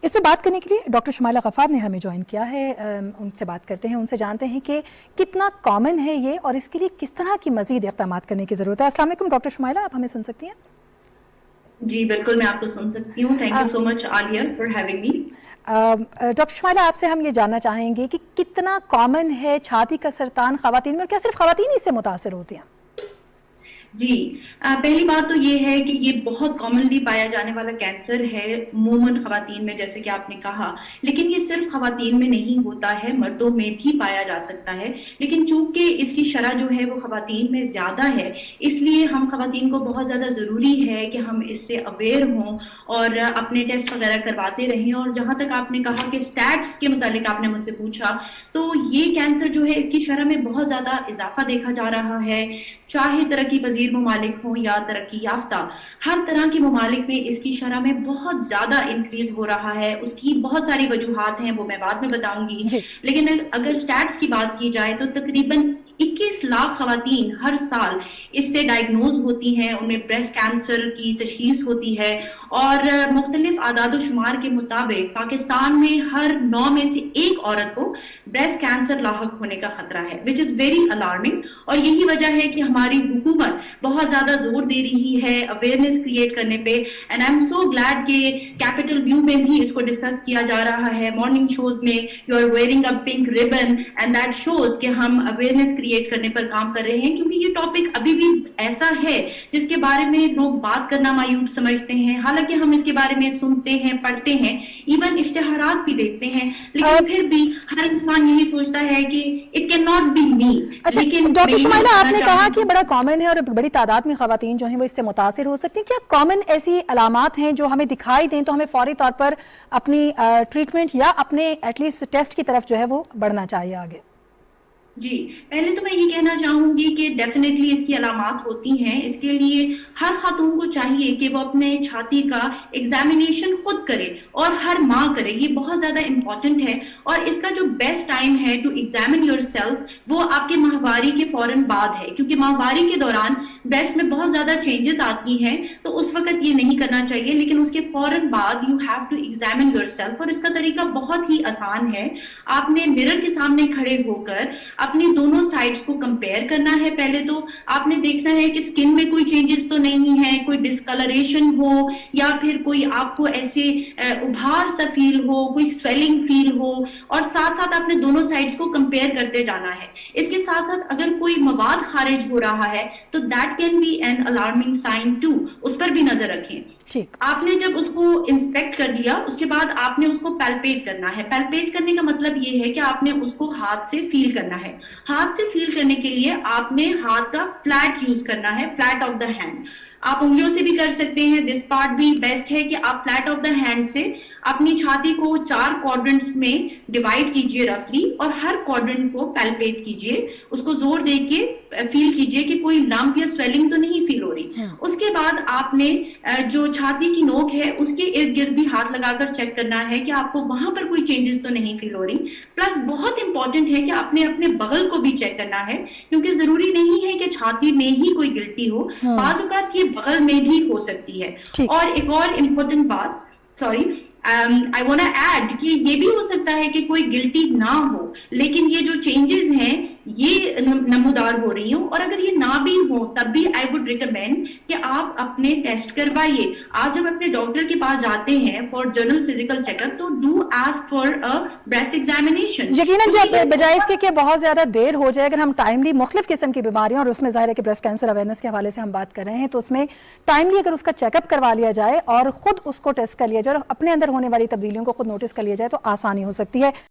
اس پہ بات کرنے کے لیے ڈاکٹر شمائلہ غفار نے ہمیں جوائن کیا ہے. ان سے بات کرتے ہیں، ان سے جانتے ہیں کہ کتنا کامن ہے یہ اور اس کے لیے کس طرح کی مزید اقدامات کرنے کی ضرورت ہے. السلام علیکم ڈاکٹر شمائلہ، آپ ہمیں سن سکتی ہیں؟ جی بالکل، میں آپ کو سن سکتی ہوں. Thank you so much Aliya for having me. Doctor Shumaila, آپ سے ہم یہ جاننا چاہیں گے کہ کتنا کامن ہے چھاتی کا سرطان خواتین میں، اور کیا صرف خواتین ہی اس سے متاثر ہوتی ہیں؟ جی پہلی بات تو یہ ہے کہ یہ بہت کامنلی پایا جانے والا کینسر ہے عموماً خواتین میں، جیسے کہ آپ نے کہا. لیکن یہ صرف خواتین میں نہیں ہوتا ہے، مردوں میں بھی پایا جا سکتا ہے. لیکن چونکہ اس کی شرح جو ہے وہ خواتین میں زیادہ ہے، اس لیے ہم خواتین کو بہت زیادہ ضروری ہے کہ ہم اس سے اویئر ہوں اور اپنے ٹیسٹ وغیرہ کرواتے رہیں. اور جہاں تک آپ نے کہا کہ اسٹیٹس کے متعلق آپ نے مجھ سے پوچھا، تو یہ کینسر جو ہے اس کی شرح میں بہت زیادہ اضافہ دیکھا جا رہا ہے. چاہے ترقی پذیر ممالک ہوں یا ترقی یافتہ، ہر طرح کے ممالک میں اس کی شرح میں بہت زیادہ انکریز ہو رہا ہے. اس کی بہت ساری وجوہات ہیں، وہ میں بعد میں بتاؤں گی. جی. لیکن اگر سٹیٹس کی بات کی جائے تو تقریباً 21 لاکھ خواتین ہر سال اس سے ڈائگنوز ہوتی ہیں، ان میں بریسٹ کینسر کی تشخیص ہوتی ہے. اور مختلف اعداد و شمار کے مطابق پاکستان میں ہر 9 میں سے 1 عورت کو بریسٹ کینسر لاحق ہونے کا خطرہ ہے، which is very alarming. اور یہی وجہ ہے کہ ہماری حکومت بہت زیادہ زور دے رہی ہے اویئرنیس کریٹ کرنے پہ. And I am so glad کہ کیپٹل ویو میں بھی اس کو ڈسکس کیا جا رہا ہے. مارننگ شوز میں you are wearing a pink ribbon and that shows کہ ہم اویئرنیس کریٹ کرنے پر کام کر رہے ہیں، کیونکہ یہ ٹاپک ابھی بھی ایسا ہے جس کے بارے میں لوگ بات کرنا معیوب سمجھتے ہیں. حالانکہ ہم اس کے بارے میں سنتے ہیں، پڑھتے ہیں، ایون اشتہارات بھی دیکھتے ہیں، لیکن پھر بھی ہر انسان یہی سوچتا ہے کہ اٹ کین ناٹ بی می. اچھا ڈاکٹر شمائلہ، آپ نے کہا کہ بڑا کامن ہے اور بڑی تعداد میں خواتین جو ہیں وہ اس سے متاثر ہو سکتی ہیں. کیا کامن ایسی علامات ہیں جو ہمیں دکھائی دیں تو ہمیں فوری طور پر اپنی ٹریٹمنٹ یا اپنے ایٹ لیسٹ ٹیسٹ کی طرف جو ہے وہ بڑھنا چاہیے آگے؟ جی پہلے تو میں یہ کہنا چاہوں گی کہ ڈیفینیٹلی اس کی علامات ہوتی ہیں. اس کے لیے ہر خاتون کو چاہیے کہ وہ اپنے چھاتی کا ایگزامینیشن خود کرے اور ہر ماہ کرے. یہ بہت زیادہ امپورٹنٹ ہے. اور اس کا جو بیسٹ ٹائم ہے ٹو ایگزامن یور سیلف وہ آپ کے ماہواری کے فوراً بعد ہے، کیونکہ ماہواری کے دوران بریسٹ میں بہت زیادہ چینجز آتی ہیں، تو اس وقت یہ نہیں کرنا چاہیے. لیکن اس کے فوراً بعد you have to examine yourself. اور اس کا طریقہ بہت ہی آسان ہے. آپ نے مرر کے سامنے کھڑے ہو کر اپنی دونوں سائڈز کو کمپیئر کرنا ہے. پہلے تو آپ نے دیکھنا ہے کہ سکن میں کوئی چینجز تو نہیں ہے، کوئی ڈسکلریشن ہو یا پھر کوئی آپ کو ایسے ابھار سا فیل ہو، کوئی سویلنگ فیل ہو. اور ساتھ ساتھ آپ نے دونوں سائڈز کو کمپیئر کرتے جانا ہے. اس کے ساتھ ساتھ اگر کوئی مواد خارج ہو رہا ہے تو that can be an alarming sign too, اس پر بھی نظر رکھیں. آپ نے جب اس کو انسپیکٹ کر لیا اس کے بعد آپ نے اس کو پیلپیٹ کرنا ہے. پیلپیٹ کرنے کا مطلب یہ ہے کہ آپ نے اس کو ہاتھ سے فیل کرنا ہے. ہاتھ سے فیل کرنے کے لیے آپ نے ہاتھ کا فلیٹ یوز کرنا ہے، فلیٹ آف دا ہینڈ. آپ انگلیوں سے بھی کر سکتے ہیں. دس پارٹ بھی بیسٹ ہے کہ آپ فلیٹ آف دا ہینڈ سے اپنی چھاتی کو 4 کوڈرنٹس میں ڈیوائڈ کیجئے رفلی، اور ہر کوڈرنٹ کو پیلپیٹ کیجئے. اس کو زور دے کے فیل کیجئے کہ کوئی لمپ یا سویلنگ تو نہیں فیل ہو رہی. اس کے بعد آپ نے جو چھاتی کی نوک ہے اس کے ارد گرد بھی ہاتھ لگا کر چیک کرنا ہے کہ آپ کو وہاں پر کوئی چینجز تو نہیں فیل ہو رہی. پلس بہت امپورٹنٹ ہے کہ آپ نے اپنے بغل کو بھی چیک کرنا ہے، کیونکہ ضروری نہیں ہے کہ چھاتی میں ہی کوئی گلٹی ہو، بعض اوقات یہ بغل میں بھی ہو سکتی ہے. اور ایک اور امپورٹنٹ بات، I wanna add کہ یہ بھی ہو سکتا ہے کہ کوئی گلٹی نہ ہو، لیکن یہ جو چینجز ہیں یہ نمودار ہو رہی ہوں. اور اگر یہ نہ بھی ہو تب بھی I would recommend کہ آپ اپنے ٹیسٹ کروائیے. آپ جب اپنے ڈاکٹر کے پاس جاتے ہیں for general physical check up تو do ask for breast examination. یقیناً جب بجائے اس کے کہ بہت زیادہ دیر ہو جائے، اگر ہم ٹائملی مختلف قسم کی بیماریاں، اور اس میں ظاہر ہے کہ بریسٹ کینسر اویئرنیس کے حوالے سے ہم بات کر رہے ہیں، تو اس میں ٹائملی اگر اس کا چیک اپ کروا لیا جائے اور خود اس کو ٹیسٹ کر لیا جائے اور اپنے اندر ہونے والی تبدیلیوں کو خود نوٹس کر لیا جائے تو آسانی ہو سکتی ہے.